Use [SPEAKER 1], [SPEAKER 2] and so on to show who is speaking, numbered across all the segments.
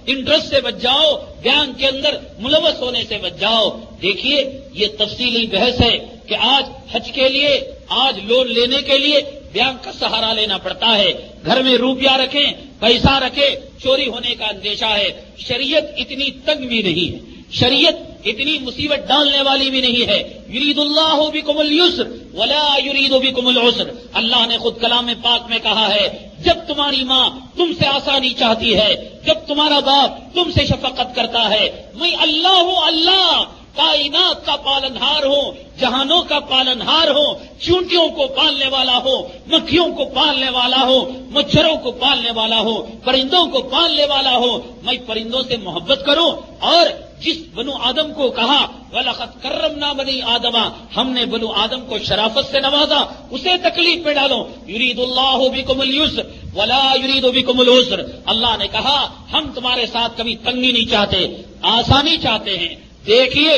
[SPEAKER 1] Interest سے بچ جاؤ، بینک کے اندر ملوث ہونے سے بچ جاؤ۔ دیکھیے یہ تفصیلی بحث ہے کہ آج حج کے لیے، آج لون لینے کے لیے بینک کا سہارا لینا پڑتا ہے، گھر میں روپیہ رکھیں، پیسہ رکھیں، چوری ہونے کا اندیشہ ہے۔ شریعت اتنی تنگ بھی نہیں ہے، شریعت اتنی مصیبت ڈالنے والی بھی نہیں ہے۔ یرید اللہ بکم اليسر ولا یرید بکم العسر، اللہ نے خود کلام پاک میں کہا ہے جب تمہاری ماں تم سے آسانی چاہتی ہے، جب تمہارا باپ تم سے شفقت کرتا ہے، میں اللہ ہوں، اللہ کائنات کا پالنہار ہوں، جہانوں کا پالنہار ہوں، چونٹیوں کو پالنے والا ہوں، مکھیوں کو پالنے والا ہوں، مچھروں کو پالنے والا ہوں، پرندوں کو پالنے والا ہوں، میں پرندوں سے محبت کروں۔ اور جس بنو آدم کو کہا وَلَقَدْ كَرَّمْنَا بَنِي آدَمَ، ہم نے بنو آدم کو شرافت سے نوازا، اسے تکلیف میں ڈالو۔ یرید اللہ بکم اليسر ولا یرید بکم العسر، اللہ نے کہا ہم تمہارے ساتھ کبھی تنگی نہیں چاہتے، آسانی چاہتے ہیں۔ دیکھیے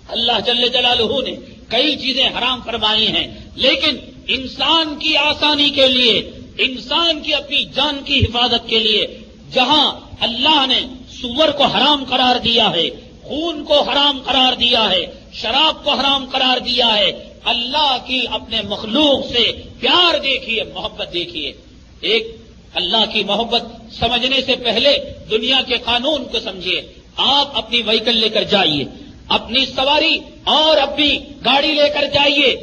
[SPEAKER 1] اللہ جل جلالہ نے کئی چیزیں حرام فرمائی ہیں، لیکن انسان کی آسانی کے لیے، انسان کی اپنی جان کی حفاظت کے لیے جہاں اللہ نے سور کو حرام قرار دیا ہے، خون کو حرام قرار دیا ہے، شراب کو حرام قرار دیا ہے، اللہ کی اپنے مخلوق سے پیار دیکھیے، محبت دیکھیے۔ ایک اللہ کی محبت سمجھنے سے پہلے دنیا کے قانون کو سمجھیے۔ آپ اپنی وہیکل لے کر جائیے، اپنی سواری اور اپنی گاڑی لے کر جائیے،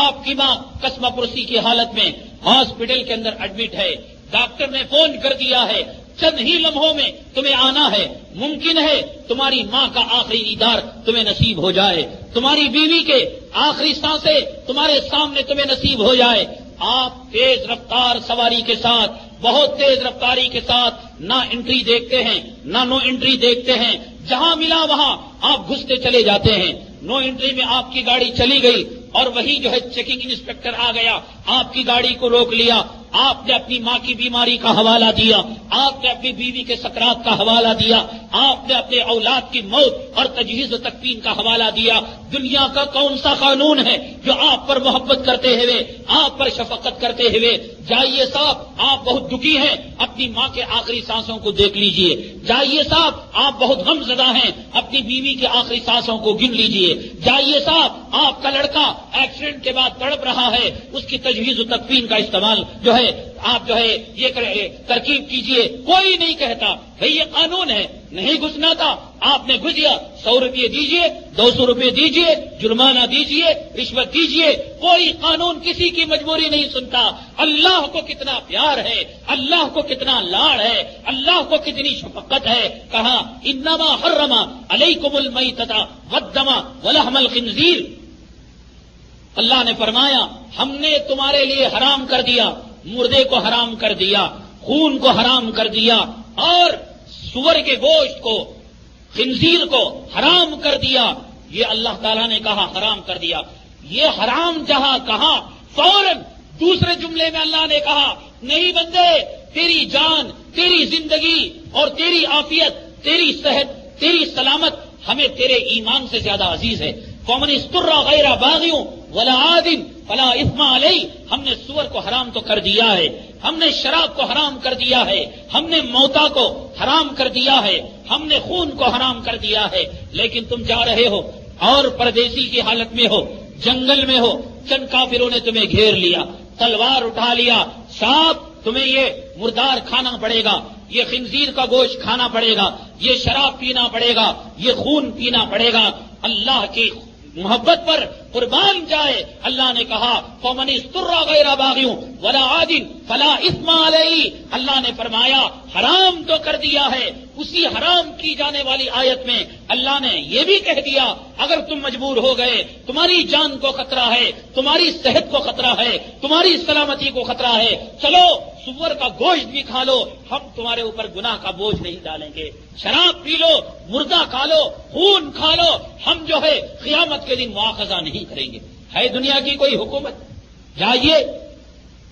[SPEAKER 1] آپ کی ماں قسمہ پرسی کی حالت میں ہاسپٹل کے اندر ایڈمٹ ہے، ڈاکٹر نے فون کر دیا ہے چند ہی لمحوں میں تمہیں آنا ہے، ممکن ہے تمہاری ماں کا آخری دیدار تمہیں نصیب ہو جائے، تمہاری بیوی کے آخری سانسیں تمہارے سامنے تمہیں نصیب ہو جائے۔ آپ تیز رفتار سواری کے ساتھ، بہت تیز رفتاری کے ساتھ نہ انٹری دیکھتے ہیں نہ نو انٹری دیکھتے ہیں، جہاں ملا وہاں آپ گھستے چلے جاتے ہیں۔ نو انٹری میں آپ کی گاڑی چلی گئی اور وہی جو ہے چیکنگ انسپیکٹر آ گیا، آپ کی گاڑی کو روک لیا، آپ نے اپنی ماں کی بیماری کا حوالہ دیا، آپ نے اپنی بیوی کے سکرات کا حوالہ دیا، آپ نے اپنے اولاد کی موت اور تجہیز و تکفین کا حوالہ دیا۔ دنیا کا کون سا قانون ہے جو آپ پر محبت کرتے ہوئے، آپ پر شفقت کرتے ہوئے؟ جائیے صاحب، آپ بہت دکھی ہیں، اپنی ماں کے آخری سانسوں کو دیکھ لیجئے۔ جائیے صاحب، آپ بہت غم زدہ ہیں، اپنی بیوی کے آخری سانسوں کو گن لیجئے۔ جائیے صاحب، آپ کا لڑکا ایکسیڈنٹ کے بعد تڑپ رہا ہے، اس کی تجہیز و تکفین کا استعمال جو ہے آپ جو ہے یہ ترکیب کیجئے۔ کوئی نہیں کہتا بھئی یہ قانون ہے، نہیں گھسنا تھا، آپ نے گھس گیا، 100 روپئے دیجئے، 200 روپئے دیجئے، جرمانہ دیجئے، رشوت دیجئے، کوئی قانون کسی کی مجبوری نہیں سنتا۔ اللہ کو کتنا پیار ہے، اللہ کو کتنا لاڑ ہے، اللہ کو کتنی شفقت ہے۔ کہا انما حرم علیکم المیتۃ والدم ولحم الخنزیر، اللہ نے فرمایا ہم نے تمہارے لیے حرام کر دیا، مردے کو حرام کر دیا، خون کو حرام کر دیا، اور سور کے گوشت کو، خنزیر کو حرام کر دیا۔ یہ اللہ تعالیٰ نے کہا حرام کر دیا۔ یہ حرام جہاں کہا فوراً دوسرے جملے میں اللہ نے کہا نہیں بندے، تیری جان، تیری زندگی اور تیری عافیت، تیری صحت، تیری سلامت ہمیں تیرے ایمان سے زیادہ عزیز ہے۔ فمن اضطر غیر باغ ولا عاد فلا اثم علیہ، ہم نے سور کو حرام تو کر دیا ہے، ہم نے شراب کو حرام کر دیا ہے، ہم نے موتا کو حرام کر دیا ہے، ہم نے خون کو حرام کر دیا ہے، لیکن تم جا رہے ہو اور پردیسی کی حالت میں ہو، جنگل میں ہو، چند کافروں نے تمہیں گھیر لیا، تلوار اٹھا لیا، صاحب تمہیں یہ مردار کھانا پڑے گا، یہ خنزیر کا گوشت کھانا پڑے گا، یہ شراب پینا پڑے گا، یہ خون پینا پڑے گا۔ اللہ کی محبت پر قربان جائے۔ اللہ نے کہا فمن اضطر غیر باغ ولا عاد فلا اثم علیہ، اللہ نے فرمایا حرام تو کر دیا ہے، اسی حرام کی جانے والی آیت میں اللہ نے یہ بھی کہہ دیا اگر تم مجبور ہو گئے، تمہاری جان کو خطرہ ہے، تمہاری صحت کو خطرہ ہے، تمہاری سلامتی کو خطرہ ہے، چلو سور کا گوشت بھی کھا لو، ہم تمہارے اوپر گناہ کا بوجھ نہیں ڈالیں گے، شراب پی لو، مردہ کھا لو، خون کھا لو، ہم جو ہے قیامت کے دن مواخذہ نہیں کریں گے۔ ہے دنیا کی کوئی حکومت؟ جائیے،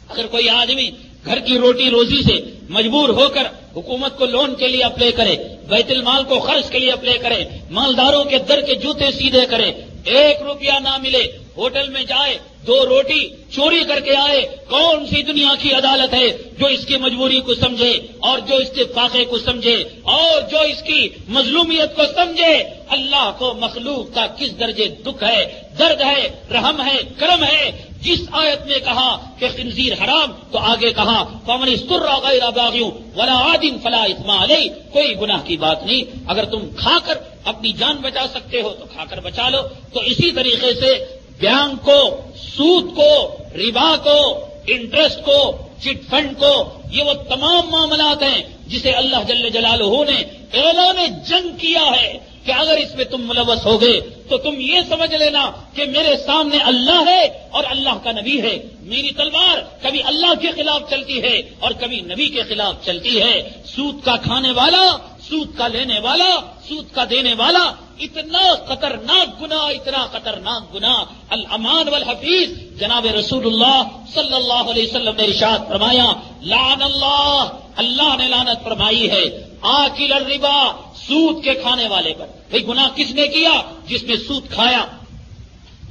[SPEAKER 1] اگر کوئی آدمی گھر کی روٹی روزی سے مجبور ہو کر حکومت کو لون کے لیے اپلائی کرے، بیت المال کو خرچ کے لیے اپلائی کرے، مالداروں کے در کے جوتے سیدھے کرے، 1 روپیہ نہ ملے، ہوٹل میں جائے 2 روٹی چوری کر کے آئے، کون سی دنیا کی عدالت ہے جو اس کی مجبوری کو سمجھے اور جو اس کے فاقے کو سمجھے اور جو اس کی مظلومیت کو سمجھے؟ اللہ کو مخلوق کا کس درجے دکھ ہے، درد ہے، رحم ہے، کرم ہے۔ جس آیت میں کہا کہ خنزیر حرام تو آگے کہا فمن اضطر غیر باغ ولا عاد فلا اثم علیہ، کوئی گناہ کی بات نہیں۔ اگر تم کھا کر اپنی جان بچا سکتے ہو تو کھا کر بچا لو۔ تو اسی طریقے سے بینک کو، سود کو، ربا کو، انٹرسٹ کو، چٹ فنڈ کو، یہ وہ تمام معاملات ہیں جسے اللہ جل جلالہ نے اعلان جنگ کیا ہے کہ اگر اس میں تم ملوث ہو گئے تو تم یہ سمجھ لینا کہ میرے سامنے اللہ ہے اور اللہ کا نبی ہے۔ میری تلوار کبھی اللہ کے خلاف چلتی ہے اور کبھی نبی کے خلاف چلتی ہے۔ سود کا کھانے والا، سود کا لینے والا، سود کا دینے والا، اتنا خطرناک گناہ، اتنا خطرناک گناہ۔ الامان والحفیظ، جناب رسول اللہ صلی اللہ علیہ وسلم نے ارشاد فرمایا، لعن اللہ نے لعنت فرمائی ہے آکل الربا، سود کے کھانے والے پر۔ بھئی گناہ کس نے کیا؟ جس نے سود کھایا۔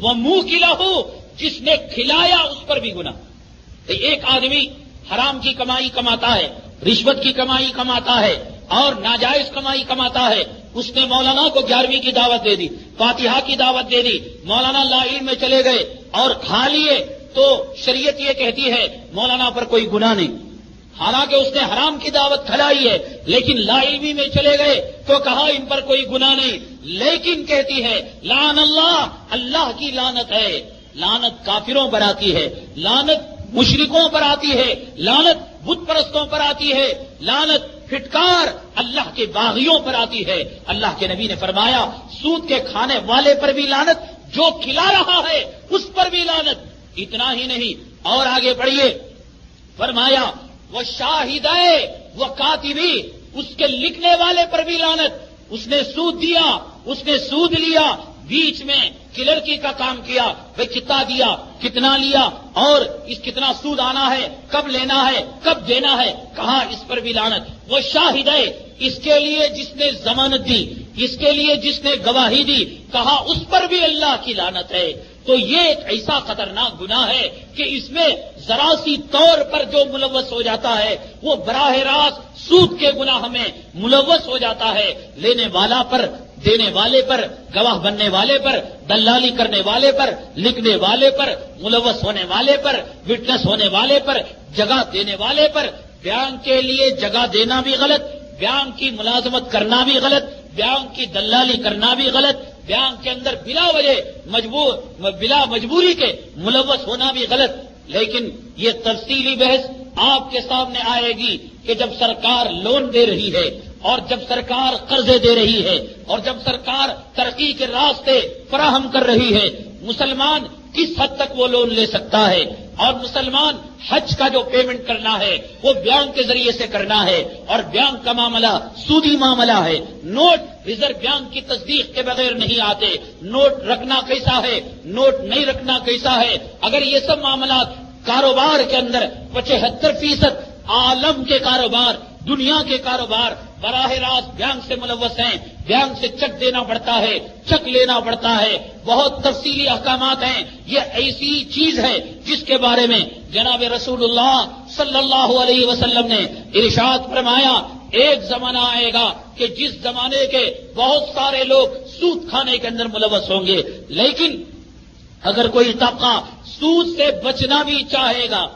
[SPEAKER 1] وہ موکلہ، جس نے کھلایا اس پر بھی گناہ۔ ایک آدمی حرام کی کمائی کماتا ہے، رشوت کی کمائی کماتا ہے اور ناجائز کمائی کماتا ہے۔ اس نے مولانا کو 11ویں کی دعوت دے دی، فاتحہ کی دعوت دے دی، مولانا لا علم میں چلے گئے اور کھا لیے، تو شریعت یہ کہتی ہے مولانا پر کوئی گناہ نہیں، حالانکہ اس نے حرام کی دعوت کھلائی ہے، لیکن لا علمی میں چلے گئے تو کہا ان پر کوئی گناہ نہیں، لیکن کہتی ہے لعن اللہ کی لعنت ہے۔ لعنت کافروں پر آتی ہے، لعنت مشرکوں پر آتی ہے، لعنت بت پرستوں پر آتی ہے، لعنت پھٹکار اللہ کے باغیوں پر آتی ہے۔ اللہ کے نبی نے فرمایا سود کے کھانے والے پر بھی لعنت، جو کھلا رہا ہے اس پر بھی لعنت۔ اتنا ہی نہیں، اور آگے بڑھیے، فرمایا وہ شاہد ہے، وہ کاتبی، اس کے لکھنے والے پر بھی لعنت۔ اس نے سود دیا، اس نے سود لیا، بیچ میں کلرکی کا کام کیا، وہ کتنا دیا، کتنا لیا، اور اس کتنا سود آنا ہے، کب لینا ہے، کب دینا ہے، کہا اس پر بھی لعنت۔ وہ شاہد ہے، اس کے لیے جس نے ضمانت دی، اس کے لیے جس نے گواہی دی، کہا اس پر بھی اللہ کی لعنت ہے۔ تو یہ ایک ایسا خطرناک گناہ ہے کہ اس میں ذرا سی طور پر جو ملوث ہو جاتا ہے وہ براہ راست سود کے گناہ میں ملوث ہو جاتا ہے۔ لینے والا پر، دینے والے پر، گواہ بننے والے پر، دلالی کرنے والے پر، لکھنے والے پر، ملوث ہونے والے پر، وٹنس ہونے والے پر، جگہ دینے والے پر۔ بیان کے لیے جگہ دینا بھی غلط، بیان کی ملازمت کرنا بھی غلط، بیان کی دلالی کرنا بھی غلط، بیان کے اندر بلا وجہ بلا مجبوری کے ملوث ہونا بھی غلط۔ لیکن یہ تفصیلی بحث آپ کے سامنے آئے گی کہ جب سرکار لون دے رہی ہے اور جب سرکار قرضے دے رہی ہے اور جب سرکار ترقی کے راستے فراہم کر رہی ہے، مسلمان کس حد تک وہ لون لے سکتا ہے، اور مسلمان حج کا جو پیمنٹ کرنا ہے وہ بینک کے ذریعے سے کرنا ہے، اور بینک کا معاملہ سودی معاملہ ہے۔ نوٹ ریزرو بینک کی تصدیق کے بغیر نہیں آتے، نوٹ رکھنا کیسا ہے، نوٹ نہیں رکھنا کیسا ہے۔ اگر یہ سب معاملات کاروبار کے اندر 75% عالم کے کاروبار، دنیا کے کاروبار براہ راست بینک سے ملوث ہیں، بینک سے چیک دینا پڑتا ہے، چیک لینا پڑتا ہے، بہت تفصیلی احکامات ہیں۔ یہ ایسی چیز ہے جس کے بارے میں جناب رسول اللہ صلی اللہ علیہ وسلم نے ارشاد فرمایا، ایک زمانہ آئے گا کہ جس زمانے کے بہت سارے لوگ سود کھانے کے اندر ملوث ہوں گے، لیکن اگر کوئی طبقہ سود سے بچنا بھی چاہے گا،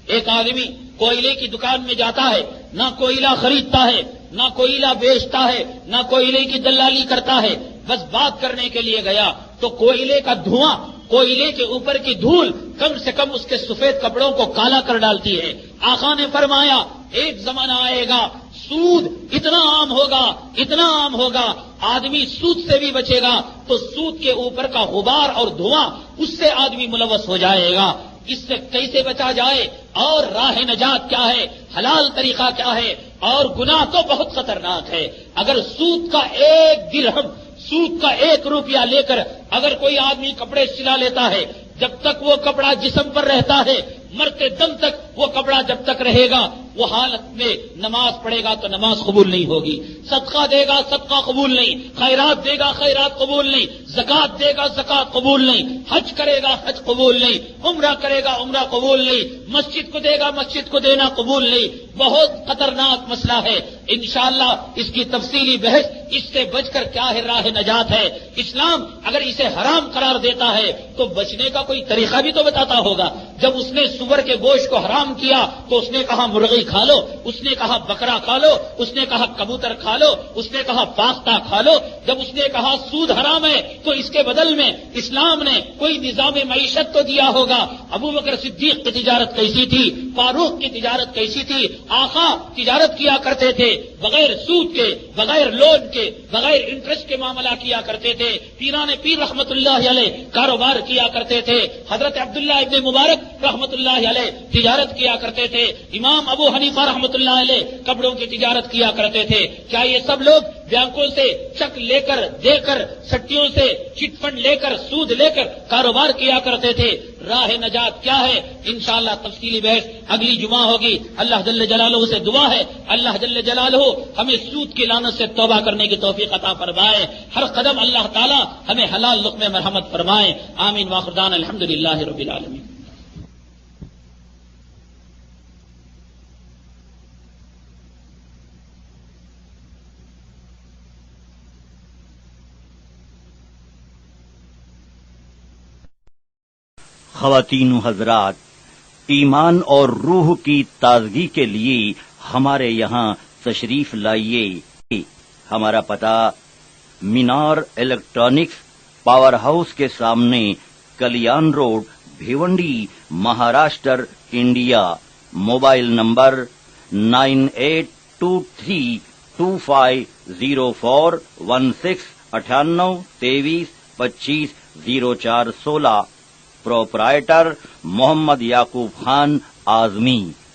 [SPEAKER 1] ایک آدمی کوئلے کی دکان میں جاتا ہے، نہ کوئلہ خریدتا ہے، نہ کوئلہ بیچتا ہے، نہ کوئلے کی دلالی کرتا ہے، بس بات کرنے کے لیے گیا تو کوئلے کا دھواں، کوئلے کے اوپر کی دھول کم سے کم اس کے سفید کپڑوں کو کالا کر ڈالتی ہے۔ آقا نے فرمایا ایک زمانہ آئے گا سود اتنا عام ہوگا، اتنا عام ہوگا، آدمی سود سے بھی بچے گا تو سود کے اوپر کا غبار اور دھواں اس سے آدمی ملوث ہو جائے گا۔ اس سے کیسے بچا جائے اور راہ نجات کیا ہے، حلال طریقہ کیا ہے، اور گناہ تو بہت خطرناک ہے۔ اگر سود کا 1 درہم، سود کا 1 روپیہ لے کر اگر کوئی آدمی کپڑے سلا لیتا ہے، جب تک وہ کپڑا جسم پر رہتا ہے، مرتے دم تک وہ کپڑا جب تک رہے گا، وہ حالت میں نماز پڑھے گا تو نماز قبول نہیں ہوگی۔ صدقہ دے گا صدقہ قبول نہیں، خیرات دے گا خیرات قبول نہیں، زکات دے گا زکات قبول نہیں، حج کرے گا حج قبول نہیں، عمرہ کرے گا عمرہ قبول نہیں، مسجد کو دے گا مسجد کو دینا قبول نہیں۔ بہت خطرناک مسئلہ ہے، انشاءاللہ اس کی تفصیلی بحث، اس سے بچ کر کیا ہے راہ نجات ہے۔ اسلام اگر اسے حرام قرار دیتا ہے تو بچنے کا کوئی طریقہ بھی تو بتاتا ہوگا۔ جب اس نے سور کے گوشت کو حرام کیا تو اس نے کہا مرغی کھا لو، اس نے کہا بکرا کھا لو، اس نے کہا کبوتر کھا لو، اس نے کہا فاختہ کھا لو۔ جب اس نے کہا سود حرام ہے تو اس کے بدل میں اسلام نے کوئی نظام معیشت تو دیا ہوگا۔ ابو بکر صدیق کی تجارت کیسی تھی، فاروق کی تجارت کیسی تھی؟ آقا تجارت کیا کرتے تھے، بغیر سود کے، بغیر لون کے، بغیر انٹرسٹ کے معاملہ کیا کرتے تھے۔ پیران پیر رحمت اللہ علیہ کاروبار کیا کرتے تھے۔ حضرت عبداللہ ابن مبارک رحمت اللہ علیہ تجارت کیا کرتے تھے۔ امام ابو حنیفہ رحمت اللہ علیہ کپڑوں کی تجارت کیا کرتے تھے۔ کیا یہ سب لوگ بینکوں سے چیک لے کر دے کر، سٹیوں سے چٹ فنڈ لے کر، سود لے کر کاروبار کیا کرتے تھے؟ راہ نجات کیا ہے؟ انشاءاللہ تفصیلی بحث اگلی جمعہ ہوگی۔ اللہ جل جلالہ سے دعا ہے اللہ جل جلالہ ہمیں سود کی لعنت سے توبہ کرنے کی توفیق عطا فرمائے۔ ہر قدم اللہ تعالی ہمیں حلال لقمے مرحمت فرمائے۔ آمین وآخر دعوانا الحمدللہ رب العالمین۔
[SPEAKER 2] خواتین و حضرات، ایمان اور روح کی تازگی کے لیے ہمارے یہاں تشریف لائیے۔ ہمارا پتہ مینار الیکٹرانکس پاور ہاؤس کے سامنے، Kalyan road, Bhiwandi, Maharashtra, India. Mobile number 9823250416 9823250416۔ Proprietor Mohammad Yaqub Khan Azmi.